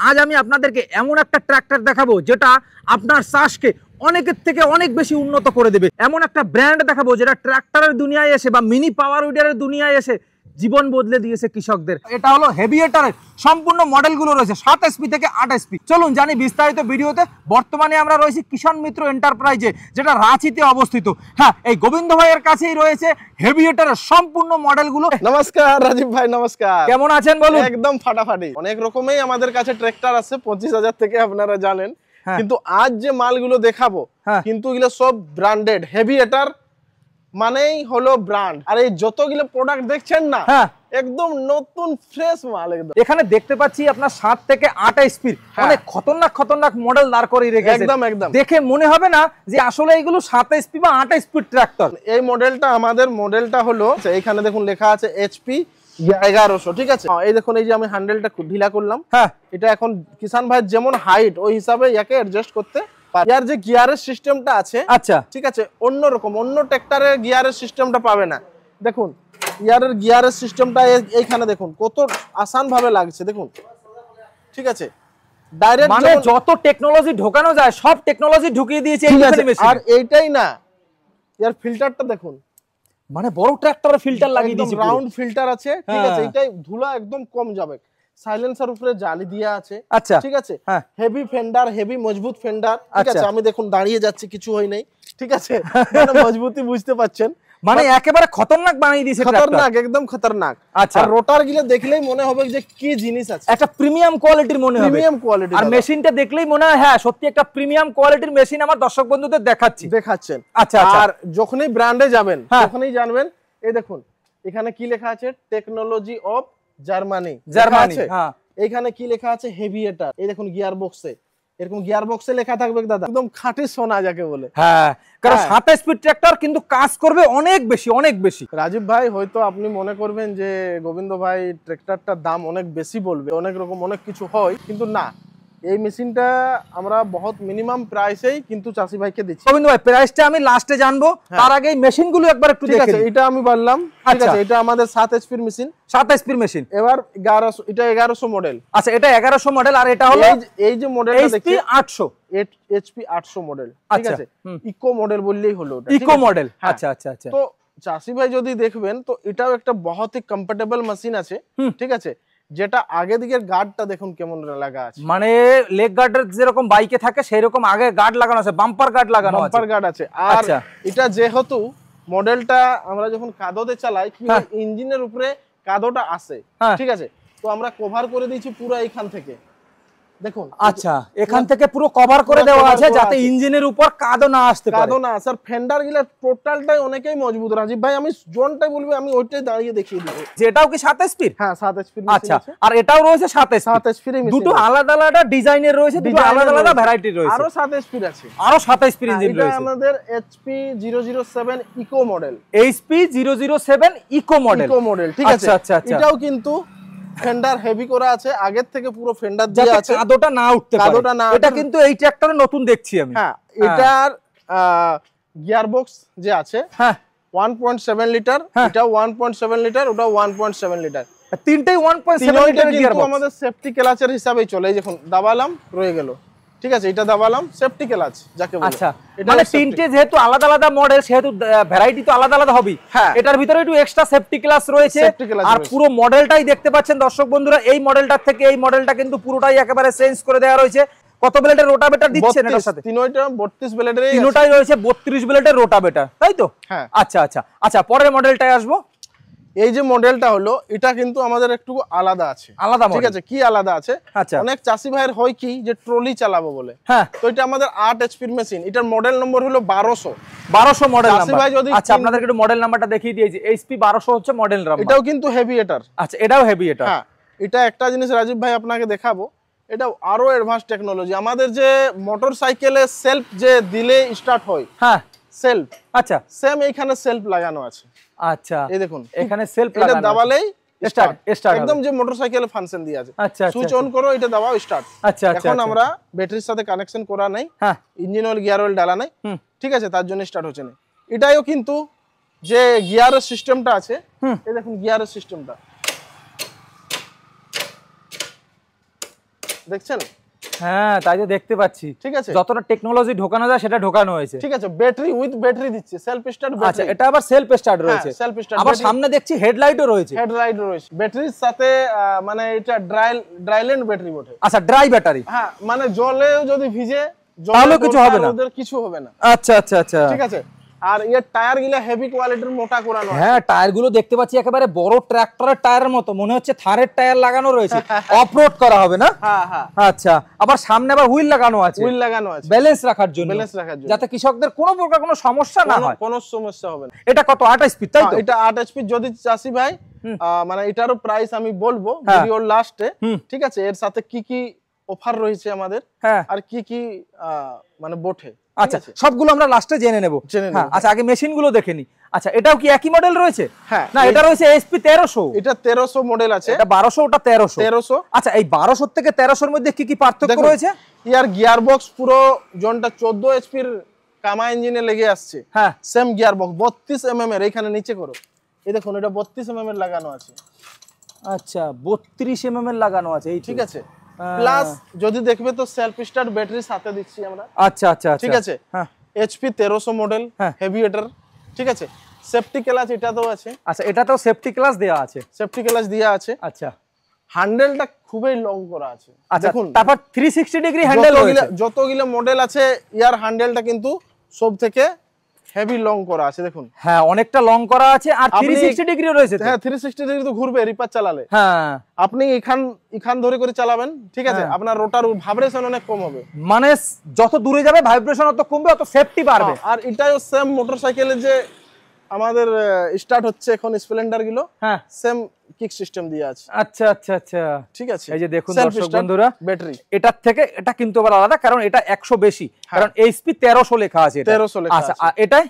আজ আমি আপনাদেরকে এমন একটা ট্রাক্টর দেখাবো যেটা আপনার চাষকে অনেকের থেকে অনেক বেশি উন্নত করে দেবে। এমন একটা ব্র্যান্ড দেখাবো যেটা ট্রাক্টরের দুনিয়ায় এসে বা মিনি পাওয়ার উইডারের দুনিয়ায় এসে জীবন বদলে দিয়েছে কৃষকদের। এটা হলো হেভিয়েটারের সম্পূর্ণ মডেলগুলো রয়েছে 7 এসপি থেকে 8 এসপি। চলুন জানি বিস্তারিত ভিডিওতে। বর্তমানে আমরা রয়েছি কিষাণ মিত্র এন্টারপ্রাইজে, যেটা রাঁচিতে অবস্থিত। হ্যাঁ, এই গোবিন্দ ভাইয়ের কাছেই রয়েছে হেভিয়েটারের সম্পূর্ণ মডেলগুলো। নমস্কার রাজীব ভাই, নমস্কার। কেমন আছেন বলুন? একদম ফাটাফাটি। অনেক রকমই আমাদের কাছে ট্রাক্টর আছে 25,000 থেকে, আপনারা জানেন। কিন্তু আজ যে মালগুলো দেখাবো কিন্তু এগুলো সব ব্র্যান্ডেড হেভিয়েটার, মানেই হলো ব্র্যান্ড। আর এই যতগুলো প্রোডাক্ট দেখছেন না, একদম নতুন ফ্রেশ মাল একদম। এখানে দেখতে পাচ্ছি আপনার 7 থেকে 8 এসপির অনেক খতরনাক মডেল দাঁড় করে রেখেছেন। একদম একদম দেখে মনে হবে না যে আসলে এগুলো 7 এসপি বা 8 এসপির ট্রাক্টর। এই মডেলটা, আমাদের মডেলটা হলো, এইখানে দেখুন লেখা আছে এইচপি 1100, ঠিক আছে। এই দেখুন, এই যে আমি হ্যান্ডেলটা ঢিলা করলাম, এটা এখন কিষাণ ভাই যেমন হাইট ওই হিসাবে একে অ্যাডজাস্ট করতে পারে। ইয়ার যে গিয়ারের সিস্টেমটা আছে, আচ্ছা ঠিক আছে, অন্যরকম। অন্য ট্রাক্টরের গিয়ারের সিস্টেমটা পাবে না। দেখুন ইয়ারের গিয়ারের সিস্টেমটা এইখানে দেখুন কত আসান ভাবে লাগছে, দেখুন, ঠিক আছে। ডাইরেক্ট মানে যত টেকনোলজি ঢোকানো যায় সব টেকনোলজি ঢুকিয়ে দিয়েছে এই মেশিনে। আর এইটাই না, ইয়ার ফিল্টারটা দেখুন, মানে বড় ট্রাক্টরে ফিল্টার লাগিয়ে দিয়েছে, রাউন্ড ফিল্টার আছে, ঠিক আছে। এটাই ধুলা একদম কম যাবে। সাইলেন্সার উপরে জালি দেয়া আছে, আচ্ছা ঠিক আছে। হেভি ফেন্ডার, হেভি মজবুত ফেন্ডার, ঠিক আছে। আমি দেখুন দাঁড়িয়ে যাচ্ছি, কিছু হয় নাই, ঠিক আছে। মানে মজবুতি বুঝতে পাচ্ছেন, মানে একেবারে খতরনাক বানিয়ে দিয়েছে, খতরনাক, একদম খতরনাক। আচ্ছা, রোটার গুলো দেখলেই মনে হবে যে কি জিনিস আছে, একটা প্রিমিয়াম কোয়ালিটির মনে হবে, প্রিমিয়াম কোয়ালিটি। আর মেশিনটা দেখলেই মনে হয় হ্যাঁ সত্যি একটা প্রিমিয়াম কোয়ালিটির মেশিন। আমার দর্শক বন্ধুদের দেখাচ্ছেন। আচ্ছা, আর যখনই ব্র্যান্ডে যাবেন তখনই জানবেন। এই দেখুন এখানে কি লেখা আছে, টেকনোলজি অফ জার্মানি। হ্যাঁ, এখানে কি লেখা আছে, হেভিয়েটার। এই দেখুন গিয়ার বক্সে, এরকম গিয়ার বক্সে লেখা থাকবে দাদা, একদম খাঁটি সোনা যাকে বলে। হ্যাঁ, কারণ 7 স্পিড ট্রাক্টর কিন্তু কাজ করবে অনেক বেশি। রাজীব ভাই, হয়তো আপনি মনে করবেন যে গোবিন্দ ভাই ট্রাক্টরটার দাম অনেক বেশি বলবে, অনেক রকম অনেক কিছু হয়, কিন্তু না, এই মেশিনটা আমরা বহুত মিনিমাম প্রাইসেই কিন্তু চাষি ভাইকে দিচ্ছি। গোবিন্দ ভাই, প্রাইসটা আমি লাস্টে জানবো, তার আগে এই মেশিনগুলো একবার একটু দেখে নিই। এটা আমি বললাম, ঠিক আছে, এটা আমাদের 7 এসপির মেশিন, 7 এসপির মেশিন। এবার 1100, এটা 1100 মডেল। আচ্ছা, এটা 1100 মডেল, আর এটা হলো এই যে মডেলটা দেখছি 800, এইচপি 800 মডেল, ঠিক আছে। ইকো মডেল বললেই হলো, ইকো মডেল। আচ্ছা আচ্ছা আচ্ছা। তো চাষি ভাই যদি দেখবেন তো এটাও একটা বহুতই কমফোর্টেবল মেশিন আছে, ঠিক আছে। যেটা আগে দিকের গার্ডটা দেখুন কেমন লাগা আছে, মানে লেগ গার্ডের যেরকম বাইকে থাকে সেই রকম আগে গার্ড লাগানো আছে, বাম্পার গার্ড লাগানো আছে, বাম্পার গার্ড আছে। আর এটা যেহেতু মডেলটা আমরা যখন কাদোতে চালাই, কি ইঞ্জিনের উপরে কাদোটা আসে, ঠিক আছে, তো আমরা কভার করে দিয়েছি পুরো এইখান থেকে, দেখুন। আচ্ছা, এখান থেকে পুরো কভার করে দেওয়া আছে যাতে ইঞ্জিনের উপর কাদো না আসতে পারে। কাদো না, স্যার ফেন্ডার গুলা টোটালটাই অনেকই মজবুত। রাজীব ভাই, আমি জোনটাই বলবি, আমি ওইটাই দাঁড়িয়ে দেখিয়ে দিব। যেটাও কি 7 এসপি? হ্যাঁ, 7 এসপি। আচ্ছা, আর এটাও রয়েছে 7 এসপি। 7 এসপি এর মেশিন, দুটো আলাদা আলাদা ডিজাইনের রয়েছে, দুটো আলাদা আলাদা ভ্যারাইটি রয়েছে। আরো 7 এসপি আছে, আরো 7 এসপি ইঞ্জিন রয়েছে। এটা আমাদের HP 007 eco model, HP 007 eco model, ঠিক আছে। আচ্ছা, এটাও কিন্তু ফেন্ডার হেভি করা আছে, আগের থেকে পুরো ফেন্ডার দেয়া আছে, কাদোটা না উঠতে পারে। এটা কিন্তু এই ট্রাক্টরে নতুন দেখছি আমি। হ্যাঁ, এটার গিয়ার বক্স যে আছে, হ্যাঁ 1.7 লিটার, এটা 1.7 লিটার, ওটা 1.7 লিটার, তিনটেই 1.7 লিটার গিয়ার বক্স। আমাদের সেফটি ক্লাচের হিসাবেই চলে। এই দেখুন দাবালাম, রয়ে গেল, ঠিক আছে, এটা দাবালাম, সেফটি ক্লাচ যাকে বলে। আচ্ছা, মানে তিনটে যেহেতু আলাদা আলাদা মডেল, সেহেতু ভ্যারাইটি তো আলাদা আলাদা হবে। এটার ভিতরে একটু এক্সট্রা সেফটি ক্লাচ রয়েছে, আর পুরো মডেলটাই দেখতে পাচ্ছেন দর্শক বন্ধুরা। এই মডেলটার থেকে এই মডেলটা কিন্তু পুরোটাই একেবারে চেঞ্জ করে দেওয়া রয়েছে। কত ব্লেডের রোটাভেটর দিচ্ছেন এটার সাথে? তিনটা 32 ব্লেডের, তিনটাই রয়েছে 32 ব্লেডের রোটাভেটর, তাই তো? হ্যাঁ। আচ্ছা আচ্ছা আচ্ছা, পরের মডেলটায় আসবো। এই যে মডেলটা হলো, এটা কিন্তু আমাদের একটু আলাদা আছে, আলাদা, ঠিক আছে। কি আলাদা আছে? অনেক চাষি ভাইয়ের হয় কি যে ট্রলি চালাবো বলে, হ্যাঁ, তো এটা আমাদের 8 এইচপির মেশিন। এটার মডেল নম্বর হলো 1200 মডেল নাম্বার। আচ্ছা, আপনাদেরকে একটু মডেল নাম্বারটা দেখিয়ে দিয়েছি। এইচপি 1200 হচ্ছে মডেল নাম্বার। এটাও কিন্তু হেভিয়েটার। আচ্ছা, এটাও হেভিয়েটার। হ্যাঁ, এটা একটা জিনিস রাজীব ভাই আপনাকে দেখাবো, এটা আরো অ্যাডভান্স টেকনোলজি। আমাদের যে মোটরসাইকেলে সেলফ যে দিলে স্টার্ট হয়, হ্যাঁ সেলফ, আচ্ছা সেম এইখানে সেলফ লাগানো আছে। আচ্ছা, এই দেখুন এখানে সেলফ লাগানো, এটা দাবালেই স্টার্ট, একদম যে মোটরসাইকেলে ফাংশন দিয়ে আছে। আচ্ছা, সুইচ অন করো, এটা দাবাও স্টার্ট। আচ্ছা, এখন আমরা ব্যাটারির সাথে কানেকশন করা নাই, হ্যাঁ, ইঞ্জিন অয়েল গিয়ার অয়েল ডালা নাই, ঠিক আছে, তার জন্য স্টার্ট হচ্ছে না। এটাও কিন্তু যে গিয়ারের সিস্টেমটা আছে, এই দেখুন গিয়ারের সিস্টেমটা, দেখছেন? হ্যাঁ, তাই তো দেখতে পাচ্ছি। ঠিক আছে, যতটা টেকনোলজি ঢোকানো যায় সেটা ঢোকানো হয়েছে। ঠিক আছে, ব্যাটারি উইথ ব্যাটারি দিচ্ছে, সেলফ স্টার্ট ব্যাটারি। আচ্ছা, এটা আবার সেলফ স্টার্ট রয়েছে। সেলফ স্টার্ট, আবার সামনে দেখছি হেডলাইটও রয়েছে। হেডলাইট রয়েছে ব্যাটারির সাথে, মানে এটা ড্রাইল্যান্ড ব্যাটারি বটে। আচ্ছা, ড্রাই ব্যাটারি। হ্যাঁ, মানে জলেও যদি ভিজে তাহলে কিছু হবে না, ওদের কিছু হবে না। আচ্ছা আচ্ছা আচ্ছা, ঠিক আছে। আর এর টায়ার গুলো হেভি কোয়ালিটির, মোটা করানো। হ্যাঁ, টায়ার গুলো দেখতে পাচ্ছি একেবারে বড় ট্রাক্টরের টায়ারের মতো, মনে হচ্ছে থারের টায়ার লাগানো রয়েছে, অফরোড করা হবে না? হ্যাঁ হ্যাঁ। আচ্ছা, আবার সামনে আবার হুইল লাগানো আছে, হুইল লাগানো আছে ব্যালেন্স রাখার জন্য, যাতে কৃষকদের কোনো প্রকার কোনো সমস্যা না হয়। কোনো সমস্যা হবে না। এটা কত? 8 স্পিড, তাই তো? এটা 8 স্পিড। যদি চাষি ভাই, মানে এটারও প্রাইস আমি বলবো ভিডিওর লাস্টে। ঠিক আছে, এর সাথে কি কি অফার রয়েছে আমাদের, আর কি কি মানে বটে। আচ্ছা, সবগুলো আমরা লাস্টে জেনে নেব। আচ্ছা, আগে মেশিন গুলো দেখে নি। আচ্ছা, এটাও কি একই মডেল রয়েছে? হ্যাঁ, না, এটা রয়েছে এসপি 1300। এটা 1300 মডেল আছে। এটা 1200, ওটা 1300। আচ্ছা, এই 1200 থেকে 1300 এর মধ্যে কি কি পার্থক্য রয়েছে? ইয়ার গিয়ার বক্স পুরো জনটা 14 এইচপির কামা ইঞ্জিনে লেগে আসছে। হ্যাঁ, সেম গিয়ার বক্স 32 mm এর। এখানে নিচে করো, এই দেখুন, এটা 32 mm এর লাগানো আছে। আচ্ছা, 32 mm এর লাগানো আছে, এই ঠিক আছে। প্লাস যদি দেখবে তো সেলফ স্টার্ট ব্যাটারি সাথে দিচ্ছি আমরা। আচ্ছা আচ্ছা, ঠিক আছে। হ্যাঁ, এইচপি 1300 মডেল, হেভিয়েটার। ঠিক আছে, সেফটি ক্লাচ এটাতেও আছে। আচ্ছা, এটাতেও সেফটি ক্লাচ দেয়া আছে। সেফটি ক্লাচ দেয়া আছে। আচ্ছা, হ্যান্ডেলটা খুবই লং করা আছে। দেখুন, তারপর 360 ডিগ্রি হ্যান্ডেল রয়েছে। যতগুলো মডেল আছে ইয়ার হ্যান্ডেলটা কিন্তু সব থেকে হেভি লং করা আছে। দেখুন, হ্যাঁ, অনেকটা লং করা আছে, আর 360 ডিগ্রি রয়েছে। হ্যাঁ, 360 ডিগ্রি তো ঘুরবে রিপার চালালে। হ্যাঁ, আপনি এখান ধরে করে চালাবেন। ঠিক আছে, আপনার রোটার ভাইব্রেশন অনেক কম হবে, মানে যত দূরে যাবে ভাইব্রেশন তত কমবে, তত সেফটি বাড়বে। আর এটাও সেম মোটরসাইকেলে যে আমাদের স্টার্ট হচ্ছে এখন স্প্লেন্ডার গুলো, হ্যাঁ, সেম কিক সিস্টেম দিয়ে আছে। আচ্ছা আচ্ছা আচ্ছা, ঠিক আছে। এই যে দেখুন দর্শক বন্ধুরা, ব্যাটারি এটার থেকে এটা কিন্তু আবার আলাদা, কারণ এটা 100 বেশি, কারণ এইচপি 1300 লেখা আছে। 1300 লেখা আছে। আচ্ছা,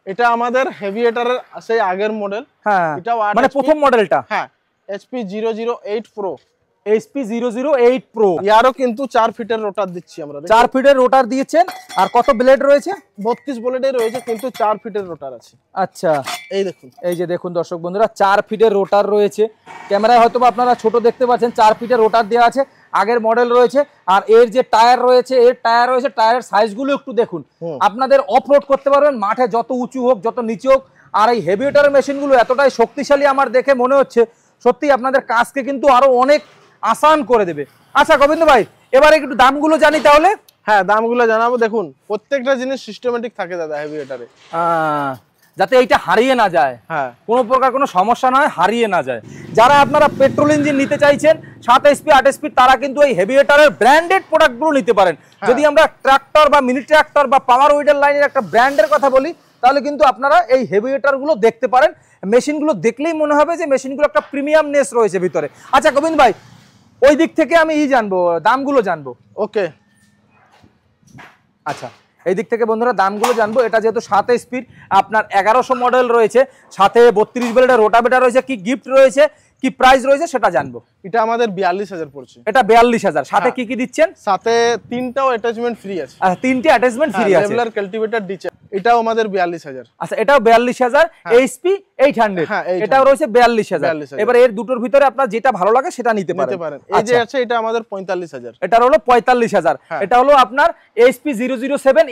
এটা আমাদের হেভিয়েটারের সেই আগের মডেল। হ্যাঁ, এটাও মানে প্রথম মডেলটা। হ্যাঁ, HP 008 Pro। HP 008 Pro, ইয়ারও কিন্তু 4 ফিটের রোটার দিচ্ছি আমরা। 4 ফিটের রোটার দিয়েছেন। আর কত ব্লেড রয়েছে? 32 ব্লেডের রয়েছে, কিন্তু 4 ফিটের রোটার আছে। আচ্ছা, এই দেখুন, এই যে দেখুন দর্শক বন্ধুরা, 4 ফিটের রোটার রয়েছে। ক্যামেরায় হয়তো আপনারা ছোট দেখতে পাচ্ছেন, 4 ফিটের রোটার দেওয়া আছে, আগের মডেল রয়েছে। আর এর যে টায়ার রয়েছে, টায়ারের সাইজগুলো একটু দেখুন। আপনাদের অফরোড করতে পারবেন, মাঠে যত উঁচু হোক, যত নিচু হোক। আর এই হেভিয়েটার মেশিনগুলো এতটাই শক্তিশালী আমার দেখে মনে হচ্ছে, সত্যি আপনাদের কাজকে কিন্তু আরো অনেক আসান করে দেবে। আচ্ছা গোবিন্দ ভাই, এবারে একটু দামগুলো জানি তাহলে। হ্যাঁ, দামগুলো জানাবো। দেখুন, প্রত্যেকটা জিনিস সিস্টেমেটিক থাকে দাদা হেভিয়েটারে, যাতে এইটা হারিয়ে না যায়। হ্যাঁ, কোনো প্রকার কোনো সমস্যা না হয়, হারিয়ে না যায়। যারা আপনারা পেট্রোল ইঞ্জিন নিতে চাইছেন 7 এসপি 8 এসপি, তারা কিন্তু এই হেভিয়েটারের ব্র্যান্ডেড প্রোডাক্টগুলো নিতে পারেন। যদি আমরা ট্রাক্টর বা মিনি ট্রাক্টর বা পাওয়ার উইডার লাইনের একটা ব্র্যান্ডের কথা বলি, তাহলে কিন্তু আপনারা এই হেভিয়েটারগুলো দেখতে পারেন। মেশিনগুলো দেখলেই মনে হবে যে মেশিনগুলো একটা প্রিমিয়ামনেস রয়েছে ভিতরে। আচ্ছা গোবিন্দ ভাই, ওই দিক থেকে আমি জানবো, দামগুলো জানবো। ওকে, আচ্ছা, এই দিক থেকে বন্ধুরা দামগুলো জানবো। এটা যেহেতু 7 স্পিড, আপনার 1100 মডেল রয়েছে, সাথে 32 ব্লেডের রোটাভেটার রয়েছে, কি গিফট রয়েছে, কি প্রাইস রয়েছে সেটা জানবো। এটা আমাদের 42000 পড়ছে। এটা 42000, সাথে কি কি দিচ্ছেন? সাথে 3টাও অ্যাটাচমেন্ট ফ্রি আছে। আচ্ছা, 3টে অ্যাটাচমেন্ট ফ্রি আছে। লেভেলার কাল্টিভেটর ডিচে, এটাও আমাদের 42000। আচ্ছা, এটাও 42000। এইচপি 800, এটাও রয়েছে 42000। এবার এর দুটোর ভিতরে আপনার যেটা ভালো লাগে সেটা নিতে পারেন। এই যে আছে, এটা আমাদের 45000। এটা হলো 45000। এটা হলো আপনার এইচপি 007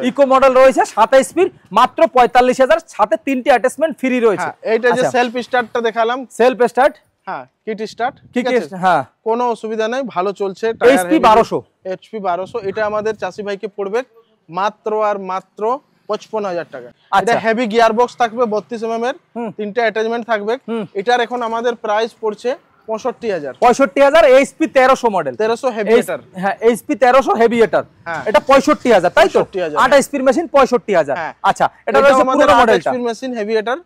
ইকো মডেল রয়েছে, 7 স্পিড, মাত্র 45000, সাথে 3টে অ্যাটাচমেন্ট ফ্রি রয়েছে। এইটা যে সেলফ স্টার্টটা দেখালাম, সেলফ স্টার্ট, হ্যাঁ, কিট স্টার্ট, ঠিক আছে, হ্যাঁ, কোনো অসুবিধা নাই, ভালো চলছে। HP 1200, HP 1200, এটা আমাদের চাষি ভাইকে পড়বে মাত্র আর মাত্র 55000 টাকা। এটা হেভি গিয়ার বক্স থাকবে, 32 mm এর, 3টে অ্যাটাচমেন্ট থাকবে। এটার এখন আমাদের প্রাইস পড়ছে 65000। HP 1300 model, 1300 হেভিয়েটার। হ্যাঁ, এইচপি 1300 হেভিয়েটার, এটা 65000, তাই তো? 8 স্পিড মেশিন 65000। আচ্ছা, এটা রয়েছে পুরো মডেলটা, 8 স্পিড মেশিন হেভিয়েটার,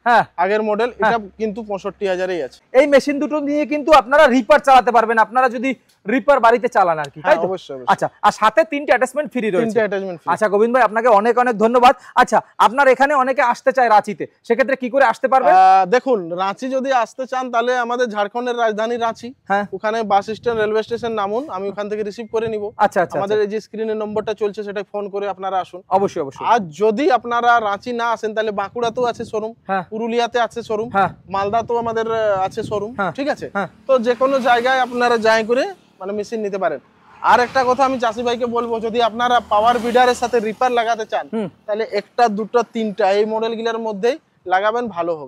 আগের মডেল। এটা কিন্তু 65000 এই আছে। এই মেশিন দুটো নিয়ে কিন্তু আপনারা রিপার চালাতে পারবেন, আপনারা যদি রিপার বাড়িতে চালান আর কি, তাই তো? অবশ্যই। আচ্ছা, আর সাথে 3টে অ্যাটাচমেন্ট ফ্রি রয়েছে। 3টে অ্যাটাচমেন্ট ফ্রি। আচ্ছা গোবিন্দ ভাই, আপনাকে অনেক অনেক ধন্যবাদ। আচ্ছা, আপনার এখানে অনেকে আসতে চায় রাঁচিতে, সেক্ষেত্রে কি করে আসতে পারবে? দেখুন, রাঁচি যদি আসতে চান তাহলে আমাদের ঝাড়খণ্ডের রাজধানী রাঁচি, ওখানে বাস স্ট্যান্ড, রেলওয়ে স্টেশন নামুন, আমি ওখান থেকে রিসিভ করে নিব। আচ্ছা আচ্ছা, আমাদের এই যে স্ক্রিনের নম্বরটা চলছে সেটাই ফোন করে আপনারা আসুন। অবশ্যই অবশ্যই। আর যদি আপনারা রাঁচি না আসেন তাহলে বাঁকুড়াতেও আছে শোরুম, পুরুলিয়াতে আছে শোরুম, মালদাতেও আমাদের আছে শোরুম। ঠিক আছে, তো যে কোনো জায়গায় আপনারা যাই করে মানে মেশিন নিতে পারেন। আর একটা কথা আমি চাষি ভাইকে বলবো, যদি আপনারা পাওয়ার বিডারের সাথে রিপার লাগাতে চান তাহলে একটা দুটো তিনটা এই মডেল গুলোর মধ্যেই লাগাবেন, ভালো হবে।